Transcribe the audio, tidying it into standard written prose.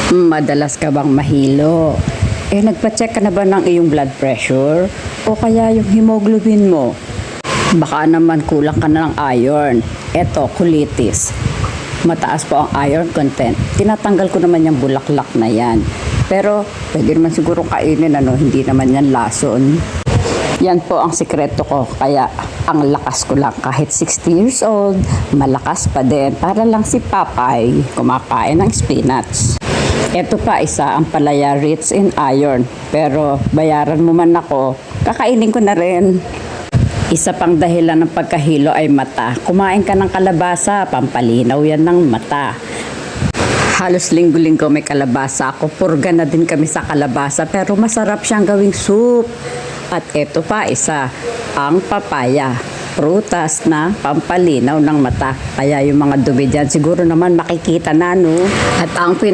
Madalas ka bang mahilo? Nagpa-check ka na ba ng iyong blood pressure? O kaya yung hemoglobin mo? Baka naman kulang ka na ng iron. Eto, colitis. Mataas po ang iron content. Tinatanggal ko naman yung bulaklak na yan. Pero, pwede naman siguro kainin, hindi naman yan lason. Yan po ang sikreto ko. Kaya, ang lakas ko lang. Kahit 60 years old, malakas pa din. Para lang si Papay, kumakain ng spinach. Ito pa isa, ang palaya rich in iron. Pero bayaran mo man ako, kakainin ko na rin. Isa pang dahilan ng pagkahilo ay mata. Kumain ka ng kalabasa, pampalinaw yan ng mata. Halos linggo-linggo may kalabasa ako. Purga na din kami sa kalabasa pero masarap siyang gawing soup. At ito pa isa, ang papaya. Prutas na pampalinaw ng mata. Kaya yung mga dumi dyan siguro naman makikita na, no? At ang